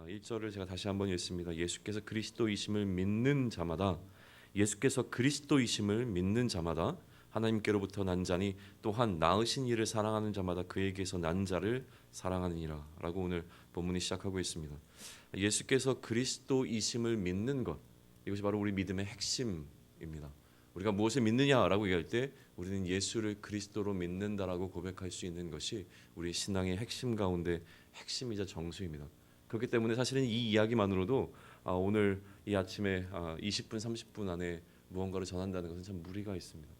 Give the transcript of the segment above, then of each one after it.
1절을 제가 다시 한번 읽습니다. 예수께서 그리스도이심을 믿는 자마다 예수께서 그리스도이심을 믿는 자마다 하나님께로부터 난 자니 또한 낳으신 이를 사랑하는 자마다 그에게서 난 자를 사랑하느니라 라고 오늘 본문이 시작하고 있습니다. 예수께서 그리스도이심을 믿는 것, 이것이 바로 우리 믿음의 핵심입니다. 우리가 무엇을 믿느냐라고 얘기할 때 우리는 예수를 그리스도로 믿는다라고 고백할 수 있는 것이 우리의 신앙의 핵심 가운데 핵심이자 정수입니다. 그렇기 때문에 사실은 이 이야기만으로도 오늘 이 아침에 20분 30분 안에 무언가를 전한다는 것은 참 무리가 있습니다.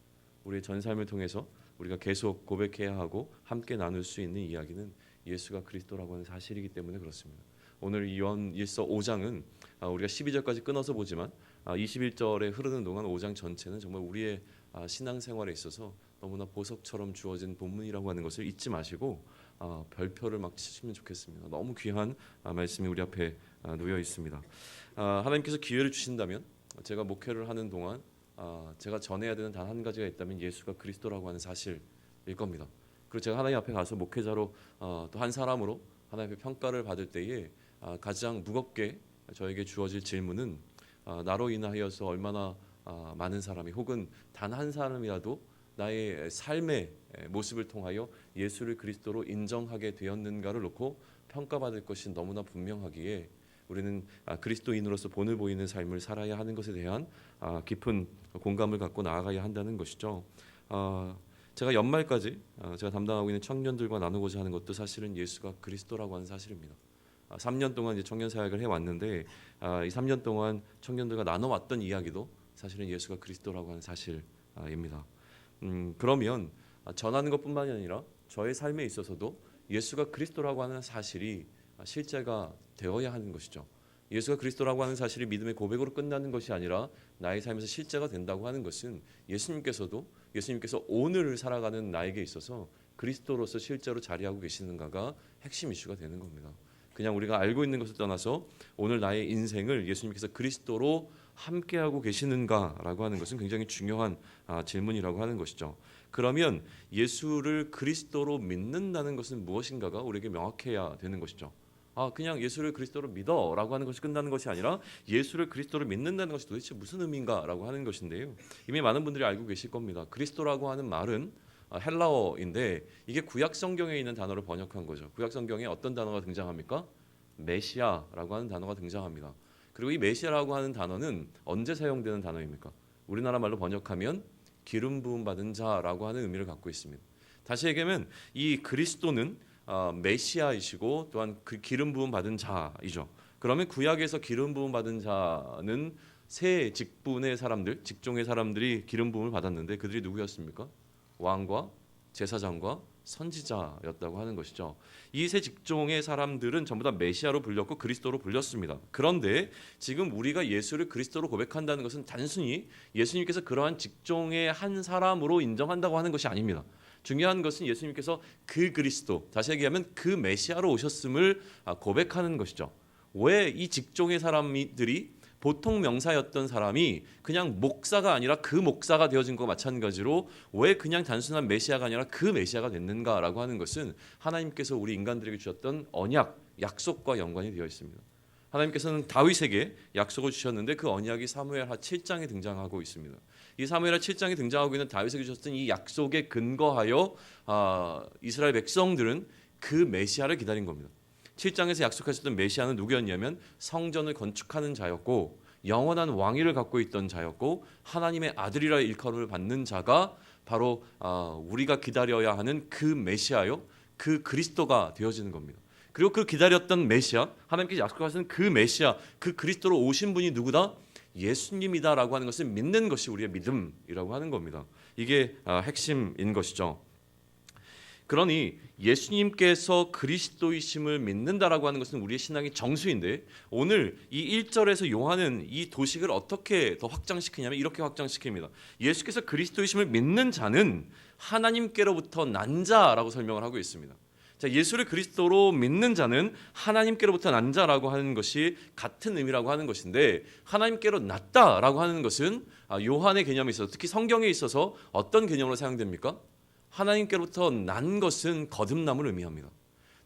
우리의 전 삶을 통해서 우리가 계속 고백해야 하고 함께 나눌 수 있는 이야기는 예수가 그리스도라고 하는 사실이기 때문에 그렇습니다. 오늘 요한일서 5장은 우리가 12절까지 끊어서 보지만 21절에 흐르는 동안 5장 전체는 정말 우리의 신앙생활에 있어서 너무나 보석처럼 주어진 본문이라고 하는 것을 잊지 마시고 별표를 막 치시면 좋겠습니다. 너무 귀한 말씀이 우리 앞에 놓여 있습니다. 하나님께서 기회를 주신다면 제가 목회를 하는 동안 제가 전해야 되는 단 한 가지가 있다면 예수가 그리스도라고 하는 사실일 겁니다. 그리고 제가 하나님 앞에 가서 목회자로 또 한 사람으로 하나님의 평가를 받을 때에 가장 무겁게 저에게 주어질 질문은 나로 인하여서 얼마나 많은 사람이 혹은 단 한 사람이라도 나의 삶의 모습을 통하여 예수를 그리스도로 인정하게 되었는가를 놓고 평가받을 것이 너무나 분명하기에 우리는 그리스도인으로서 본을 보이는 삶을 살아야 하는 것에 대한 깊은 공감을 갖고 나아가야 한다는 것이죠. 제가 연말까지 제가 담당하고 있는 청년들과 나누고자 하는 것도 사실은 예수가 그리스도라고 하는 사실입니다. 3년 동안 이제 청년 사역을 해왔는데 이 3년 동안 청년들과 나눠왔던 이야기도 사실은 예수가 그리스도라고 하는 사실입니다. 그러면 전하는 것뿐만이 아니라 저의 삶에 있어서도 예수가 그리스도라고 하는 사실이 실제가 되어야 하는 것이죠. 예수가 그리스도라고 하는 사실이 믿음의 고백으로 끝나는 것이 아니라 나의 삶에서 실제가 된다고 하는 것은 예수님께서 오늘을 살아가는 나에게 있어서 그리스도로서 실제로 자리하고 계시는가가 핵심 이슈가 되는 겁니다. 그냥 우리가 알고 있는 것을 떠나서 오늘 나의 인생을 예수님께서 그리스도로 함께하고 계시는가라고 하는 것은 굉장히 중요한 질문이라고 하는 것이죠. 그러면 예수를 그리스도로 믿는다는 것은 무엇인가가 우리에게 명확해야 되는 것이죠. 그냥 예수를 그리스도로 믿어라고 하는 것이 끝나는 것이 아니라 예수를 그리스도로 믿는다는 것이 도대체 무슨 의미인가라고 하는 것인데요. 이미 많은 분들이 알고 계실 겁니다. 그리스도라고 하는 말은 헬라어인데 이게 구약 성경에 있는 단어를 번역한 거죠. 구약 성경에 어떤 단어가 등장합니까? 메시아라고 하는 단어가 등장합니다. 그리고 이 메시아라고 하는 단어는 언제 사용되는 단어입니까? 우리나라 말로 번역하면 기름 부음 받은 자라고 하는 의미를 갖고 있습니다. 다시 얘기하면 이 그리스도는 메시아이시고 또한 그 기름 부음 받은 자이죠. 그러면 구약에서 기름 부음 받은 자는 세 직분의 사람들, 직종의 사람들이 기름 부음을 받았는데 그들이 누구였습니까? 왕과 제사장과 선지자였다고 하는 것이죠. 이 세 직종의 사람들은 전부 다 메시아로 불렸고 그리스도로 불렸습니다. 그런데 지금 우리가 예수를 그리스도로 고백한다는 것은 단순히 예수님께서 그러한 직종의 한 사람으로 인정한다고 하는 것이 아닙니다. 중요한 것은 예수님께서 그 그리스도, 다시 얘기하면 그 메시아로 오셨음을 고백하는 것이죠. 왜 이 직종의 사람들이 보통 명사였던 사람이 그냥 목사가 아니라 그 목사가 되어진 것과 마찬가지로 왜 그냥 단순한 메시아가 아니라 그 메시아가 됐는가라고 하는 것은 하나님께서 우리 인간들에게 주셨던 언약, 약속과 연관이 되어 있습니다. 하나님께서는 다윗에게 약속을 주셨는데 그 언약이 사무엘하 7장에 등장하고 있습니다. 이 사무엘하 7장에 등장하고 있는 다윗에게 주셨던 이 약속에 근거하여 이스라엘 백성들은 그 메시아를 기다린 겁니다. 7장에서 약속하셨던 메시아는 누구였냐면 성전을 건축하는 자였고 영원한 왕위를 갖고 있던 자였고 하나님의 아들이라 일컬음을 받는 자가 바로 우리가 기다려야 하는 그 메시아요, 그 그리스도가 되어지는 겁니다. 그리고 그 기다렸던 메시아, 하나님께서 약속하신 그 메시아, 그 그리스도로 오신 분이 누구다? 예수님이다라고 하는 것을 믿는 것이 우리의 믿음이라고 하는 겁니다. 이게 핵심인 것이죠. 그러니 예수님께서 그리스도이심을 믿는다라고 하는 것은 우리의 신앙의 정수인데 오늘 이 1절에서 요한은 이 도식을 어떻게 더 확장시키냐면 이렇게 확장시킵니다. 예수께서 그리스도이심을 믿는 자는 하나님께로부터 난 자라고 설명을 하고 있습니다. 자, 예수를 그리스도로 믿는 자는 하나님께로부터 난 자라고 하는 것이 같은 의미라고 하는 것인데 하나님께로 났다라고 하는 것은 요한의 개념에 있어서 특히 성경에 있어서 어떤 개념으로 사용됩니까? 하나님께로부터 난 것은 거듭남을 의미합니다.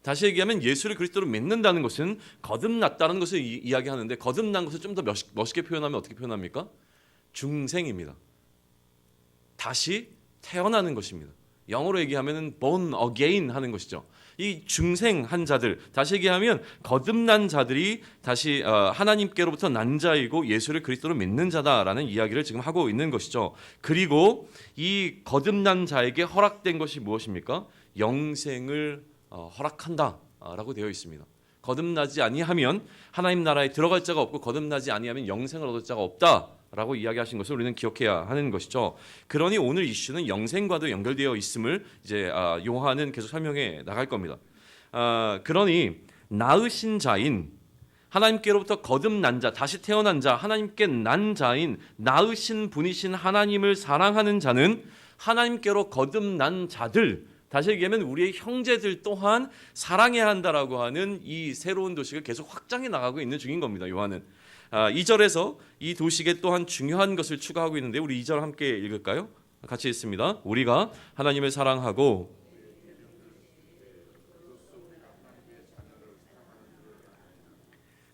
다시 얘기하면 예수를 그리스도로 믿는다는 것은 거듭났다는 것을 이야기하는데, 거듭난 것을 좀 더 멋있게 표현하면 어떻게 표현합니까? 중생입니다. 다시 태어나는 것입니다. 영어로 얘기하면 born again 하는 것이죠. 이 중생한 자들, 다시 얘기하면 거듭난 자들이 다시 하나님께로부터 난 자이고 예수를 그리스도로 믿는 자다라는 이야기를 지금 하고 있는 것이죠. 그리고 이 거듭난 자에게 허락된 것이 무엇입니까? 영생을 허락한다라고 되어 있습니다. 거듭나지 아니하면 하나님 나라에 들어갈 자가 없고, 거듭나지 아니하면 영생을 얻을 자가 없다라고 이야기하신 것을 우리는 기억해야 하는 것이죠. 그러니 오늘 이슈는 영생과도 연결되어 있음을 이제 요한은 계속 설명해 나갈 겁니다. 그러니 나으신 자인, 하나님께로부터 거듭난 자, 다시 태어난 자, 하나님께 난 자인 나으신 분이신 하나님을 사랑하는 자는 하나님께로 거듭난 자들, 다시 얘기하면 우리의 형제들 또한 사랑해야 한다라고 하는 이 새로운 도식을 계속 확장해 나가고 있는 중인 겁니다. 요한은 2절에서 이 도식에 또한 중요한 것을 추가하고 있는데, 우리 2절 함께 읽을까요? 같이 읽습니다. 우리가 하나님을 사랑하고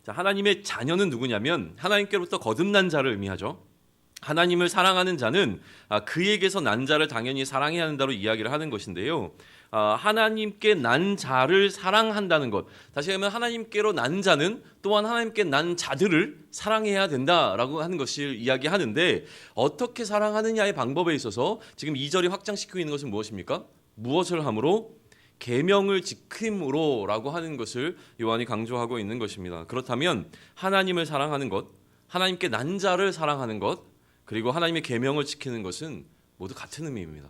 자, 하나님의 자녀는 누구냐면 하나님께로부터 거듭난 자를 의미하죠. 하나님을 사랑하는 자는 그에게서 난 자를 당연히 사랑해야 한다로 이야기를 하는 것인데요. 하나님께 난 자를 사랑한다는 것, 다시 하면 하나님께로 난 자는 또한 하나님께 난 자들을 사랑해야 된다라고 하는 것을 이야기하는데, 어떻게 사랑하느냐의 방법에 있어서 지금 2절이 확장시키고 있는 것은 무엇입니까? 무엇을 함으로? 계명을 지킴으로라고 하는 것을 요한이 강조하고 있는 것입니다. 그렇다면 하나님을 사랑하는 것, 하나님께 난 자를 사랑하는 것, 그리고 하나님의 계명을 지키는 것은 모두 같은 의미입니다.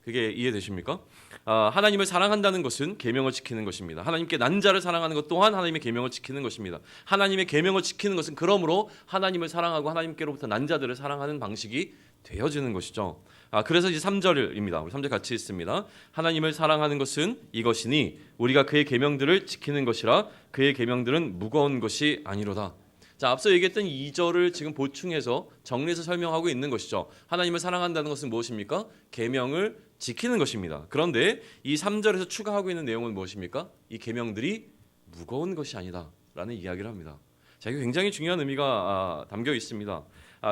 그게 이해되십니까? 하나님을 사랑한다는 것은 계명을 지키는 것입니다. 하나님께 난 자를 사랑하는 것 또한 하나님의 계명을 지키는 것입니다. 하나님의 계명을 지키는 것은 그러므로 하나님을 사랑하고 하나님께로부터 난 자들을 사랑하는 방식이 되어지는 것이죠. 그래서 이제 3절입니다. 우리 3절 같이 있습니다. 하나님을 사랑하는 것은 이것이니 우리가 그의 계명들을 지키는 것이라 그의 계명들은 무거운 것이 아니로다. 자, 앞서 얘기했던 2절을 지금 보충해서 정리해서 설명하고 있는 것이죠. 하나님을 사랑한다는 것은 무엇입니까? 계명을 지키는 것입니다. 그런데 이 3절에서 추가하고 있는 내용은 무엇입니까? 이 계명들이 무거운 것이 아니다 라는 이야기를 합니다. 자, 이게 굉장히 중요한 의미가 담겨 있습니다.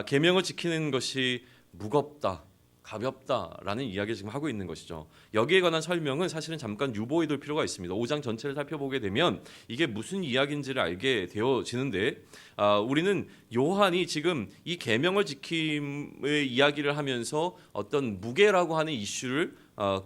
계명을 지키는 것이 무겁다, 가볍다라는 이야기를 지금 하고 있는 것이죠. 여기에 관한 설명은 사실은 잠깐 유보해 둘 필요가 있습니다. 5장 전체를 살펴보게 되면 이게 무슨 이야기인지를 알게 되어지는데, 우리는 요한이 지금 이 계명을 지킴의 이야기를 하면서 어떤 무게라고 하는 이슈를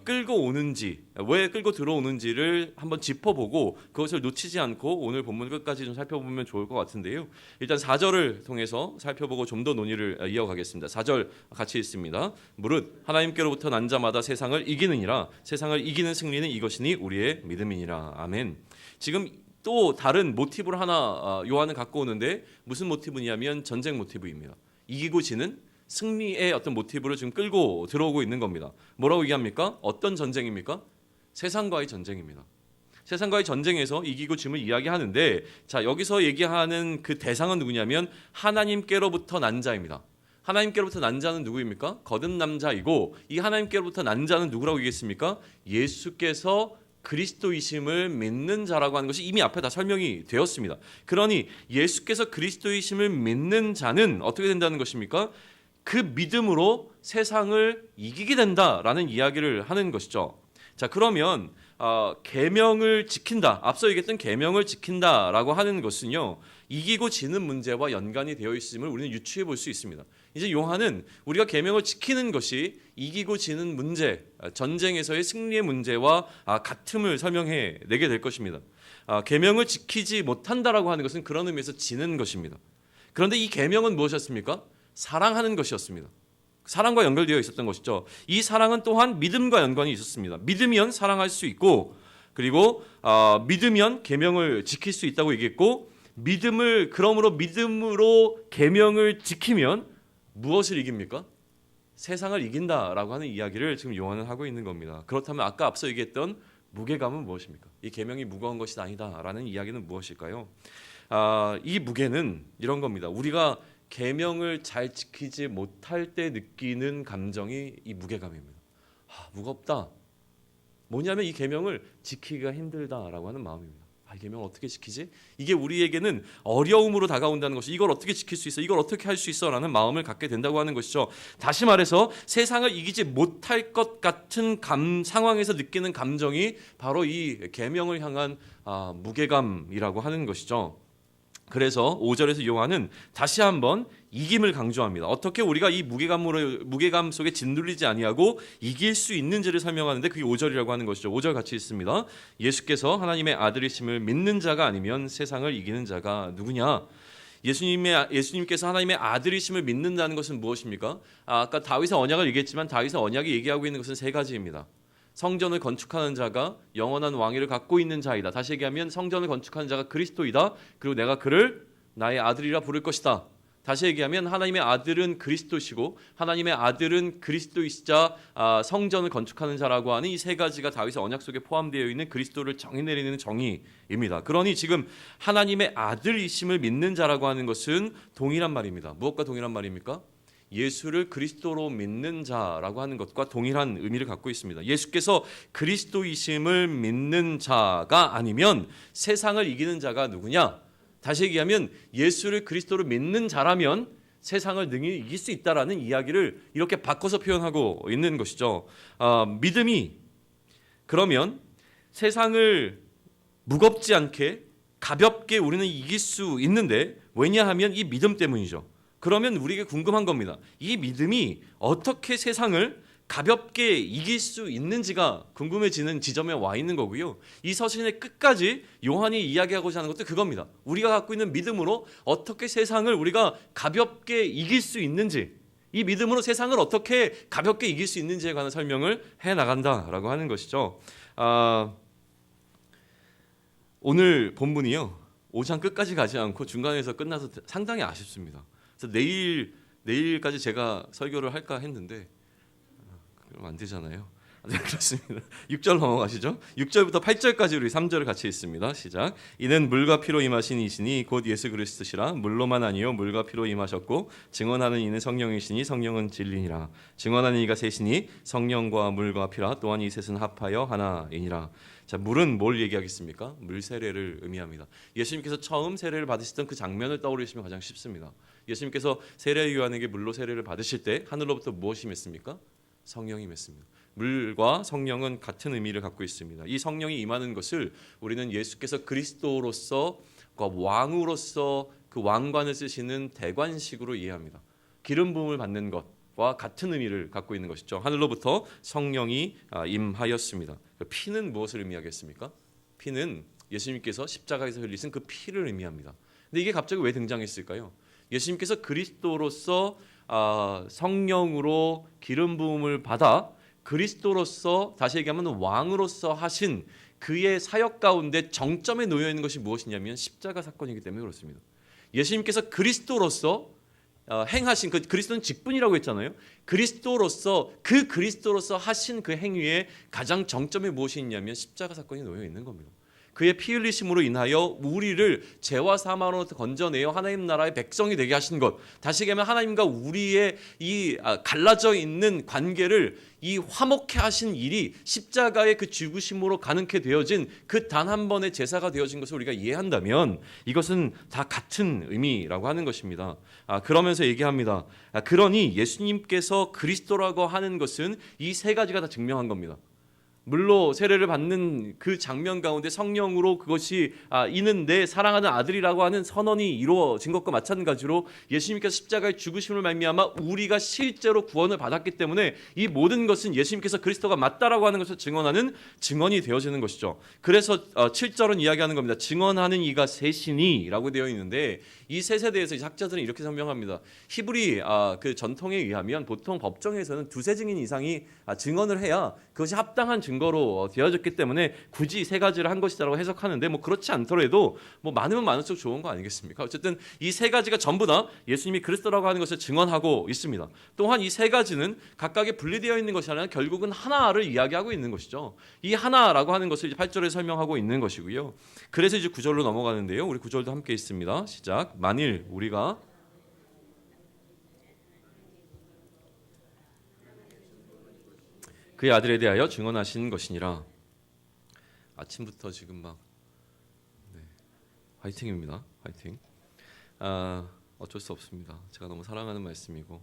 끌고 오는지, 왜 끌고 들어오는지를 한번 짚어보고 그것을 놓치지 않고 오늘 본문 끝까지 좀 살펴보면 좋을 것 같은데요. 일단 4절을 통해서 살펴보고 좀 더 논의를 이어가겠습니다. 4절 같이 읽습니다. 무릇 하나님께로부터 난 자마다 세상을 이기느니라. 세상을 이기는 승리는 이것이니 우리의 믿음이니라. 아멘. 지금 또 다른 모티브를 하나 요한은 갖고 오는데, 무슨 모티브냐면 전쟁 모티브입니다. 이기고 지는 승리의 어떤 모티브를 지금 끌고 들어오고 있는 겁니다. 뭐라고 얘기합니까? 어떤 전쟁입니까? 세상과의 전쟁입니다. 세상과의 전쟁에서 이기고 짐을 이야기하는데, 자, 여기서 얘기하는 그 대상은 누구냐면 하나님께로부터 난 자입니다. 하나님께로부터 난 자는 누구입니까? 거듭난 자이고, 이 하나님께로부터 난 자는 누구라고 얘기했습니까? 예수께서 그리스도이심을 믿는 자라고 하는 것이 이미 앞에 다 설명이 되었습니다. 그러니 예수께서 그리스도이심을 믿는 자는 어떻게 된다는 것입니까? 그 믿음으로 세상을 이기게 된다라는 이야기를 하는 것이죠. 자, 그러면 계명을 지킨다, 앞서 얘기했던 계명을 지킨다라고 하는 것은요, 이기고 지는 문제와 연관이 되어 있음을 우리는 유추해 볼 수 있습니다. 이제 요한은 우리가 계명을 지키는 것이 이기고 지는 문제, 전쟁에서의 승리의 문제와 같음을 설명해 내게 될 것입니다. 계명을 지키지 못한다라고 하는 것은 그런 의미에서 지는 것입니다. 그런데 이 계명은 무엇이었습니까? 사랑하는 것이었습니다. 사랑과 연결되어 있었던 것이죠. 이 사랑은 또한 믿음과 연관이 있었습니다. 믿으면 사랑할 수 있고, 그리고 믿으면 계명을 지킬 수 있다고 얘기했고, 그러므로 믿음으로 계명을 지키면 무엇을 이깁니까? 세상을 이긴다라고 하는 이야기를 지금 요한은 하고 있는 겁니다. 그렇다면 아까 앞서 얘기했던 무게감은 무엇입니까? 이 계명이 무거운 것이 아니다라는 이야기는 무엇일까요? 이 무게는 이런 겁니다. 우리가 계명을 잘 지키지 못할 때 느끼는 감정이 이 무게감입니다. 무겁다. 뭐냐면 이 계명을 지키기가 힘들다라고 하는 마음입니다. 이 계명을 어떻게 지키지? 이게 우리에게는 어려움으로 다가온다는 것이 이걸 어떻게 지킬 수 있어? 이걸 어떻게 할 수 있어? 라는 마음을 갖게 된다고 하는 것이죠. 다시 말해서 세상을 이기지 못할 것 같은 상황에서 느끼는 감정이 바로 이 계명을 향한 무게감이라고 하는 것이죠. 그래서 5절에서 요한은 다시 한번 이김을 강조합니다. 어떻게 우리가 이 무게감 속에 짓눌리지 아니하고 이길 수 있는지를 설명하는데 그게 5절이라고 하는 것이죠. 5절 같이 읽습니다. 예수께서 하나님의 아들이심을 믿는 자가 아니면 세상을 이기는 자가 누구냐? 예수님께서 하나님의 아들이심을 믿는다는 것은 무엇입니까? 아까 다윗의 언약을 얘기했지만 다윗의 언약이 얘기하고 있는 것은 세 가지입니다. 성전을 건축하는 자가 영원한 왕위를 갖고 있는 자이다. 다시 얘기하면 성전을 건축하는 자가 그리스도이다. 그리고 내가 그를 나의 아들이라 부를 것이다. 다시 얘기하면 하나님의 아들은 그리스도시고 하나님의 아들은 그리스도이시자 성전을 건축하는 자라고 하는 이 세 가지가 다윗의 언약 속에 포함되어 있는 그리스도를 정의내리는 정의입니다. 그러니 지금 하나님의 아들이심을 믿는 자라고 하는 것은 동일한 말입니다. 무엇과 동일한 말입니까? 예수를 그리스도로 믿는 자라고 하는 것과 동일한 의미를 갖고 있습니다. 예수께서 그리스도이심을 믿는 자가 아니면 세상을 이기는 자가 누구냐? 다시 얘기하면 예수를 그리스도로 믿는 자라면 세상을 능히 이길 수 있다라는 이야기를 이렇게 바꿔서 표현하고 있는 것이죠. 믿음이 그러면 세상을 무겁지 않게 가볍게 우리는 이길 수 있는데 왜냐하면 이 믿음 때문이죠. 그러면 우리에게 궁금한 겁니다. 이 믿음이 어떻게 세상을 가볍게 이길 수 있는지가 궁금해지는 지점에 와 있는 거고요. 이 서신의 끝까지 요한이 이야기하고자 하는 것도 그겁니다. 우리가 갖고 있는 믿음으로 어떻게 세상을 우리가 가볍게 이길 수 있는지, 이 믿음으로 세상을 어떻게 가볍게 이길 수 있는지에 관한 설명을 해나간다라고 하는 것이죠. 오늘 본문이요. 5장 끝까지 가지 않고 중간에서 끝나서 상당히 아쉽습니다. 그래서 내일까지 제가 설교를 할까 했는데 그럼 안 되잖아요. 네, 그렇습니다. 6절 넘어가시죠. 6절부터 8절까지 우리 3절을 같이 읽습니다. 시작. 이는 물과 피로 임하신 이시니 곧 예수 그리스도시라. 물로만 아니요 물과 피로 임하셨고 증언하는 이는 성령이시니 성령은 진리니라. 증언하는 이가 셋이니 성령과 물과 피라. 또한 이 셋은 합하여 하나이니라. 자, 물은 뭘 얘기하겠습니까? 물 세례를 의미합니다. 예수님께서 처음 세례를 받으시던 그 장면을 떠올리시면 가장 쉽습니다. 예수님께서 세례 요한에게 물로 세례를 받으실 때 하늘로부터 무엇이 맺습니까? 성령이 맺습니다. 물과 성령은 같은 의미를 갖고 있습니다. 이 성령이 임하는 것을 우리는 예수께서 그리스도로서 왕으로서 그 왕관을 쓰시는 대관식으로 이해합니다. 기름 부음을 받는 것과 같은 의미를 갖고 있는 것이죠. 하늘로부터 성령이 임하였습니다. 피는 무엇을 의미하겠습니까? 피는 예수님께서 십자가에서 흘리신 그 피를 의미합니다. 근데 이게 갑자기 왜 등장했을까요? 예수님께서 그리스도로서 성령으로 기름 부음을 받아 그리스도로서 다시 얘기하면 왕으로서 하신 그의 사역 가운데 정점에 놓여 있는 것이 무엇이냐면 십자가 사건이기 때문에 그렇습니다. 예수님께서 그리스도로서 행하신 그 그리스도는 직분이라고 했잖아요. 그리스도로서 하신 그 행위의 가장 정점에 무엇이 있냐면 십자가 사건이 놓여 있는 겁니다. 그의 피 흘리심으로 인하여 우리를 죄와 사망으로부터 건져내어 하나님 나라의 백성이 되게 하신 것. 다시 얘기하면 하나님과 우리의 이 갈라져 있는 관계를 이 화목케 하신 일이 십자가의 그 죽으심으로 가능케 되어진 그 단 한 번의 제사가 되어진 것을 우리가 이해한다면 이것은 다 같은 의미라고 하는 것입니다. 그러면서 얘기합니다. 그러니 예수님께서 그리스도라고 하는 것은 이 세 가지가 다 증명한 겁니다. 물로 세례를 받는 그 장면 가운데 성령으로 그것이 이는 내 사랑하는 아들이라고 하는 선언이 이루어진 것과 마찬가지로 예수님께서 십자가의 죽으심을 말미암아 우리가 실제로 구원을 받았기 때문에 이 모든 것은 예수님께서 그리스도가 맞다라고 하는 것을 증언하는 증언이 되어지는 것이죠. 그래서 7절은 이야기하는 겁니다. 증언하는 이가 셋이니 라고 되어 있는데 이 셋에 대해서 학자들은 이렇게 설명합니다. 히브리 그 전통에 의하면 보통 법정에서는 두세 증인 이상이 증언을 해야 그것이 합당한 증거로 되어졌기 때문에 굳이 세 가지를 한 것이다라고 해석하는데 뭐 그렇지 않더라도 뭐 많으면 많을수록 좋은 거 아니겠습니까? 어쨌든 이 세 가지가 전부 다 예수님이 그리스도라고 하는 것을 증언하고 있습니다. 또한 이 세 가지는 각각에 분리되어 있는 것이 아니라 결국은 하나를 이야기하고 있는 것이죠. 이 하나라고 하는 것을 이제 8절에 설명하고 있는 것이고요. 그래서 이제 9절로 넘어가는데요. 우리 9절도 함께 있습니다. 시작. 만일 우리가 그의 아들에 대하여 증언하신 것이니라. 아침부터 지금 막 화이팅입니다. 화이팅. 어쩔 수 없습니다. 제가 너무 사랑하는 말씀이고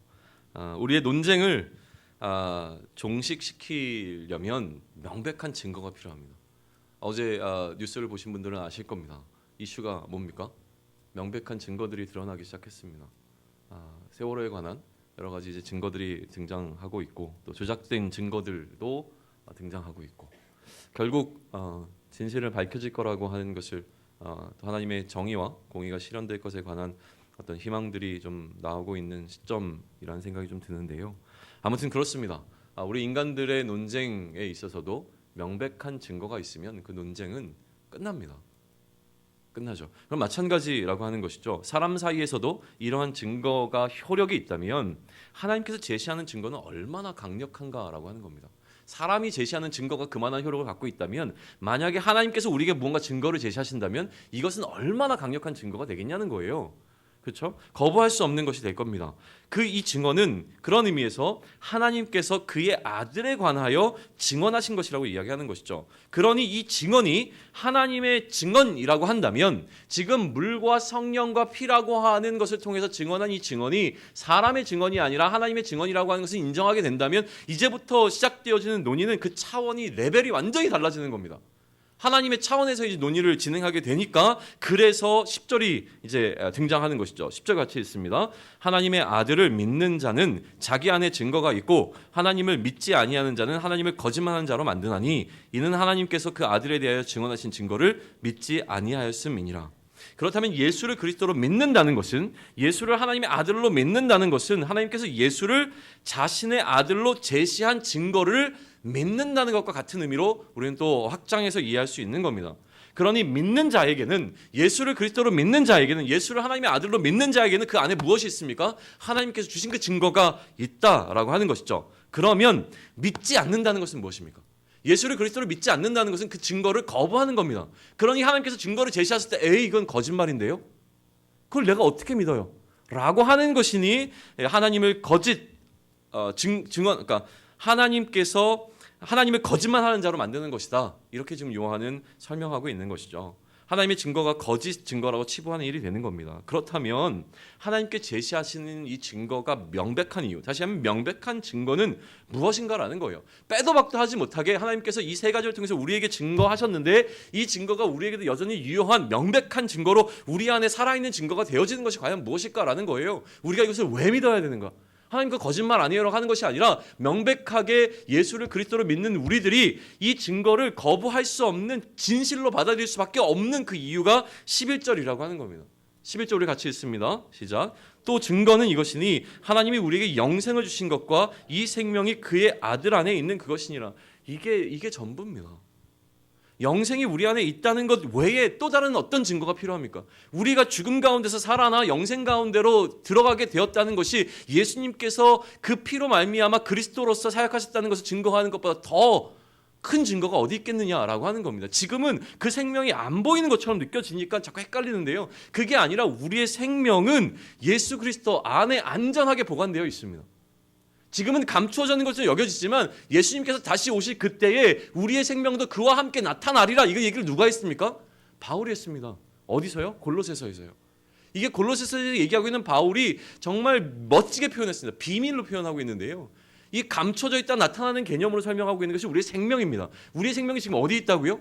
우리의 논쟁을 종식시키려면 명백한 증거가 필요합니다. 어제 뉴스를 보신 분들은 아실 겁니다. 이슈가 뭡니까? 명백한 증거들이 드러나기 시작했습니다. 세월호에 관한 여러 가지 이제 증거들이 등장하고 있고 또 조작된 증거들도 등장하고 있고 결국 진실을 밝혀질 거라고 하는 것을 또 하나님의 정의와 공의가 실현될 것에 관한 어떤 희망들이 좀 나오고 있는 시점이라는 생각이 좀 드는데요. 아무튼 그렇습니다. 우리 인간들의 논쟁에 있어서도 명백한 증거가 있으면 그 논쟁은 끝납니다. 끝나죠. 그럼 마찬가지라고 하는 것이죠. 사람 사이에서도 이러한 증거가 효력이 있다면 하나님께서 제시하는 증거는 얼마나 강력한가라고 하는 겁니다. 사람이 제시하는 증거가 그만한 효력을 갖고 있다면 만약에 하나님께서 우리에게 무언가 증거를 제시하신다면 이것은 얼마나 강력한 증거가 되겠냐는 거예요. 그렇죠? 거부할 수 없는 것이 될 겁니다. 이 증거는 그런 의미에서 하나님께서 그의 아들에 관하여 증언하신 것이라고 이야기하는 것이죠. 그러니 이 증언이 하나님의 증언이라고 한다면 지금 물과 성령과 피라고 하는 것을 통해서 증언한 이 증언이 사람의 증언이 아니라 하나님의 증언이라고 하는 것을 인정하게 된다면 이제부터 시작되어지는 논의는 그 차원이 레벨이 완전히 달라지는 겁니다. 하나님의 차원에서 이제 논의를 진행하게 되니까 그래서 10절이 이제 등장하는 것이죠. 10절 같이 있습니다. 하나님의 아들을 믿는 자는 자기 안에 증거가 있고 하나님을 믿지 아니하는 자는 하나님을 거짓말하는 자로 만드나니 이는 하나님께서 그 아들에 대하여 증언하신 증거를 믿지 아니하였음이니라. 그렇다면 예수를 그리스도로 믿는다는 것은 예수를 하나님의 아들로 믿는다는 것은 하나님께서 예수를 자신의 아들로 제시한 증거를 믿는다는 것과 같은 의미로 우리는 또 확장해서 이해할 수 있는 겁니다. 그러니 믿는 자에게는 예수를 그리스도로 믿는 자에게는 예수를 하나님의 아들로 믿는 자에게는 그 안에 무엇이 있습니까? 하나님께서 주신 그 증거가 있다라고 하는 것이죠. 그러면 믿지 않는다는 것은 무엇입니까? 예수를 그리스도로 믿지 않는다는 것은 그 증거를 거부하는 겁니다. 그러니 하나님께서 증거를 제시하실 때 에이 이건 거짓말인데요? 그걸 내가 어떻게 믿어요? 라고 하는 것이니 하나님을 그러니까 하나님께서 하나님을 거짓말하는 자로 만드는 것이다. 이렇게 지금 요한은 설명하고 있는 것이죠. 하나님의 증거가 거짓 증거라고 치부하는 일이 되는 겁니다. 그렇다면 하나님께 제시하시는 이 증거가 명백한 이유, 다시 한번 명백한 증거는 무엇인가라는 거예요. 빼도 박도 하지 못하게 하나님께서 이 세 가지를 통해서 우리에게 증거하셨는데 이 증거가 우리에게도 여전히 유효한 명백한 증거로 우리 안에 살아있는 증거가 되어지는 것이 과연 무엇일까라는 거예요. 우리가 이것을 왜 믿어야 되는가? 하나님 그 거짓말 아니에요라고 하는 것이 아니라 명백하게 예수를 그리스도로 믿는 우리들이 이 증거를 거부할 수 없는 진실로 받아들일 수밖에 없는 그 이유가 11절이라고 하는 겁니다. 11절 우리 같이 읽습니다. 시작. 또 증거는 이것이니 하나님이 우리에게 영생을 주신 것과 이 생명이 그의 아들 안에 있는 그것이니라. 이게 전부입니다. 영생이 우리 안에 있다는 것 외에 또 다른 어떤 증거가 필요합니까? 우리가 죽음 가운데서 살아나 영생 가운데로 들어가게 되었다는 것이 예수님께서 그 피로 말미암아 그리스도로서 사역하셨다는 것을 증거하는 것보다 더 큰 증거가 어디 있겠느냐라고 하는 겁니다. 지금은 그 생명이 안 보이는 것처럼 느껴지니까 자꾸 헷갈리는데요. 그게 아니라 우리의 생명은 예수 그리스도 안에 안전하게 보관되어 있습니다. 지금은 감추어져 있는 것처럼 여겨지지만 예수님께서 다시 오실 그때에 우리의 생명도 그와 함께 나타나리라. 이거 얘기를 누가 했습니까? 바울이 했습니다. 어디서요? 골로새서에서요. 이게 골로새서에서 얘기하고 있는 바울이 정말 멋지게 표현했습니다. 비밀로 표현하고 있는데요. 이 감춰져 있다 나타나는 개념으로 설명하고 있는 것이 우리의 생명입니다. 우리의 생명이 지금 어디 있다고요?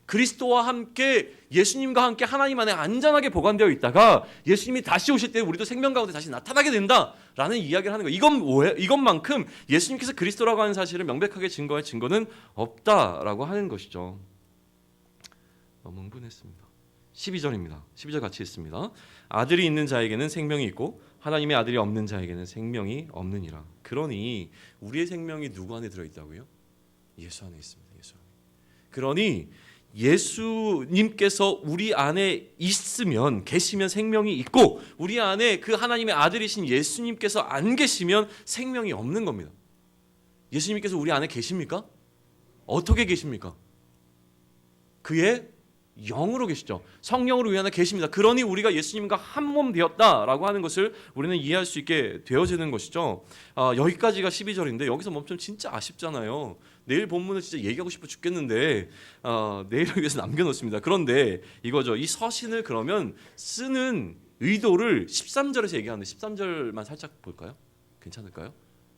그리스도와 함께 예수님과 함께 하나님 안에 안전하게 보관되어 있다가 예수님이 다시 오실 때 우리도 생명 가운데 다시 나타나게 된다라는 이야기를 하는 거예요. 이것만큼 예수님께서 그리스도라고 하는 사실을 명백하게 증거할 증거는 없다라고 하는 것이죠. 너무 흥분했습니다. 12절입니다. 12절 같이 읽습니다. 아들이 있는 자에게는 생명이 있고 하나님의 아들이 없는 자에게는 생명이 없느니라. 그러니 우리의 생명이 누구 안에 들어있다고요? 예수 안에 있습니다. 예수 안에. 그러니 예수님께서 우리 안에 있으면 계시면 생명이 있고 우리 안에 그 하나님의 아들이신 예수님께서 안 계시면 생명이 없는 겁니다. 예수님께서 우리 안에 계십니까? 어떻게 계십니까? 그의 영으로 계시죠. 성령으로 위안에 계십니다. 그러니 우리가 예수님과 한 몸 되었다라고 하는 것을 우리는 이해할 수 있게 되어지는 것이죠. 여기까지가 12절인데 여기서 멈추면 진짜 아쉽잖아요. 내일 본문을 진짜 얘기하고 싶어 죽겠는데 내일을 위해서 남겨놓습니다. 그런데 이거죠. 이 서신을 그러면 쓰는 의도를 13절에서 얘기하는데 13절만 살짝 볼까요? 괜찮을까요?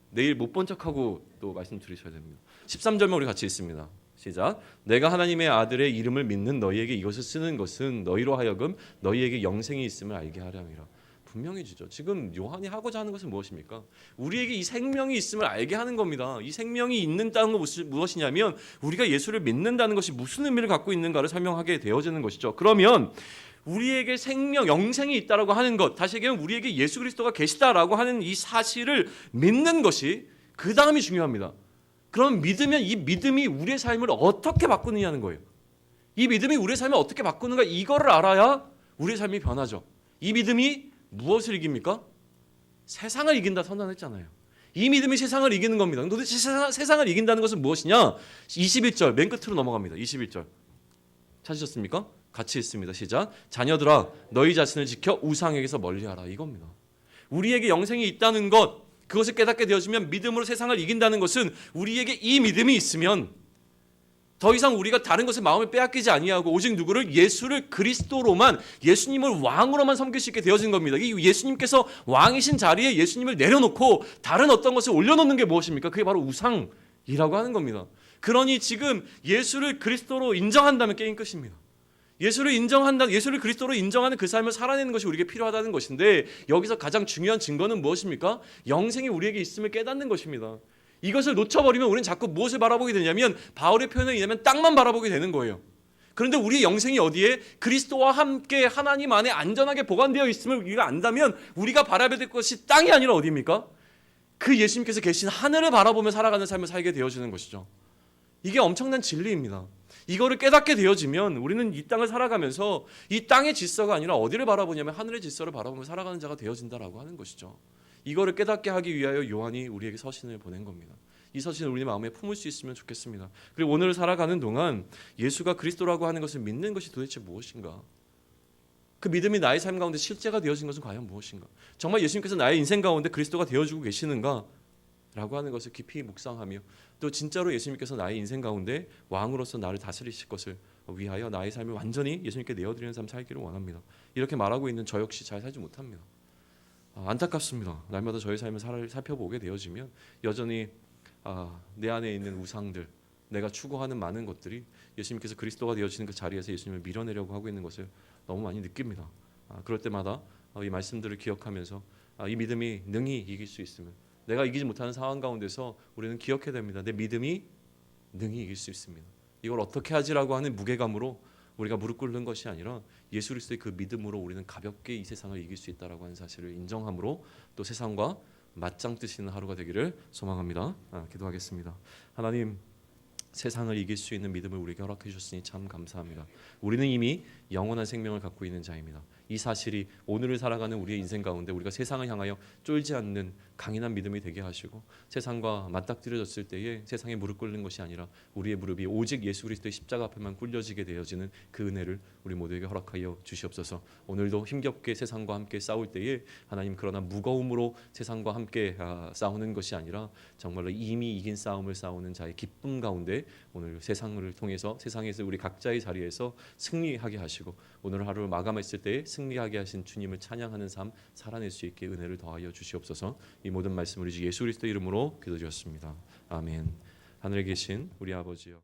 내일 못 본 척하고 또 말씀드리셔야 됩니다. 13절만 우리 같이 읽습니다. 시작. 내가 하나님의 아들의 이름을 믿는 너희에게 이것을 쓰는 것은 너희로 하여금 너희에게 영생이 있음을 알게 하려 함이라. 분명해지죠. 지금 요한이 하고자 하는 것은 무엇입니까? 우리에게 이 생명이 있음을 알게 하는 겁니다. 이 생명이 있는다는 것은 무엇이냐면 우리가 예수를 믿는다는 것이 무슨 의미를 갖고 있는가를 설명하게 되어지는 것이죠. 그러면 우리에게 생명, 영생이 있다라고 하는 것, 다시 얘기하면 우리에게 예수 그리스도가 계시다라고 하는 이 사실을 믿는 것이 그 다음이 중요합니다. 그럼 믿으면 이 믿음이 우리의 삶을 어떻게 바꾸느냐는 거예요. 이 믿음이 우리의 삶을 어떻게 바꾸는가 이거를 알아야 우리의 삶이 변하죠. 이 믿음이 무엇을 이깁니까? 세상을 이긴다 선언했잖아요. 이 믿음이 세상을 이기는 겁니다. 도대체 세상을 이긴다는 것은 무엇이냐? 21절 맨 끝으로 넘어갑니다. 21절 찾으셨습니까? 같이 읽습니다. 시작. 자녀들아 너희 자신을 지켜 우상에게서 멀리하라. 이겁니다. 우리에게 영생이 있다는 것, 그것을 깨닫게 되어지면 믿음으로 세상을 이긴다는 것은 우리에게 이 믿음이 있으면 더 이상 우리가 다른 것에 마음을 빼앗기지 아니하고 오직 누구를? 예수를 그리스도로만, 예수님을 왕으로만 섬길 수 있게 되어진 겁니다. 이 예수님께서 왕이신 자리에 예수님을 내려놓고 다른 어떤 것을 올려놓는 게 무엇입니까? 그게 바로 우상이라고 하는 겁니다. 그러니 지금 예수를 그리스도로 인정한다면 게임 끝입니다. 예수를 인정한다, 예수를 그리스도로 인정하는 그 삶을 살아내는 것이 우리에게 필요하다는 것인데 여기서 가장 중요한 증거는 무엇입니까? 영생이 우리에게 있음을 깨닫는 것입니다. 이것을 놓쳐버리면 우리는 자꾸 무엇을 바라보게 되냐면 바울의 표현에 의하면 땅만 바라보게 되는 거예요. 그런데 우리의 영생이 어디에? 그리스도와 함께 하나님 안에 안전하게 보관되어 있음을 우리가 안다면 우리가 바라봐야 될 것이 땅이 아니라 어디입니까? 그 예수님께서 계신 하늘을 바라보며 살아가는 삶을 살게 되어지는 것이죠. 이게 엄청난 진리입니다. 이거를 깨닫게 되어지면 우리는 이 땅을 살아가면서 이 땅의 질서가 아니라 어디를 바라보냐면 하늘의 질서를 바라보며 살아가는 자가 되어진다라고 하는 것이죠. 이거를 깨닫게 하기 위하여 요한이 우리에게 서신을 보낸 겁니다. 이 서신을 우리 마음에 품을 수 있으면 좋겠습니다. 그리고 오늘 살아가는 동안 예수가 그리스도라고 하는 것을 믿는 것이 도대체 무엇인가? 그 믿음이 나의 삶 가운데 실제가 되어진 것은 과연 무엇인가? 정말 예수님께서 나의 인생 가운데 그리스도가 되어주고 계시는가? 라고 하는 것을 깊이 묵상하며 또 진짜로 예수님께서 나의 인생 가운데 왕으로서 나를 다스리실 것을 위하여 나의 삶을 완전히 예수님께 내어드리는 삶 살기를 원합니다. 이렇게 말하고 있는 저 역시 잘 살지 못합니다. 안타깝습니다. 날마다 저의 삶을 살펴보게 되어지면 여전히 내 안에 있는 우상들, 내가 추구하는 많은 것들이 예수님께서 그리스도가 되어지는 그 자리에서 예수님을 밀어내려고 하고 있는 것을 너무 많이 느낍니다. 그럴 때마다 이 말씀들을 기억하면서 이 믿음이 능히 이길 수 있으면, 내가 이기지 못하는 상황 가운데서 우리는 기억해야 됩니다. 내 믿음이 능히 이길 수 있습니다. 이걸 어떻게 하지라고 하는 무게감으로 우리가 무릎 꿇는 것이 아니라 예수 그리스도의 그 믿음으로 우리는 가볍게 이 세상을 이길 수 있다라고 하는 사실을 인정함으로 또 세상과 맞짱 뜨시는 하루가 되기를 소망합니다. 기도하겠습니다. 하나님, 세상을 이길 수 있는 믿음을 우리에게 허락해 주셨으니 참 감사합니다. 우리는 이미 영원한 생명을 갖고 있는 자입니다. 이 사실이 오늘을 살아가는 우리의 인생 가운데 우리가 세상을 향하여 쫄지 않는 강인한 믿음이 되게 하시고 세상과 맞닥뜨려졌을 때에 세상에 무릎 꿇는 것이 아니라 우리의 무릎이 오직 예수 그리스도의 십자가 앞에만 꿇려지게 되어지는 그 은혜를 우리 모두에게 허락하여 주시옵소서. 오늘도 힘겹게 세상과 함께 싸울 때에 하나님, 그러나 무거움으로 세상과 함께 싸우는 것이 아니라 정말로 이미 이긴 싸움을 싸우는 자의 기쁨 가운데 오늘 세상을 통해서 세상에서 우리 각자의 자리에서 승리하게 하시고 오늘 하루를 마감했을 때에 승리하게 하신 주님을 찬양하는 삶 살아낼 수 있게 은혜를 더하여 주시옵소서. 이 모든 말씀 우리 주 예수 그리스도 이름으로 기도드렸습니다. 아멘. 하늘에 계신 우리 아버지여,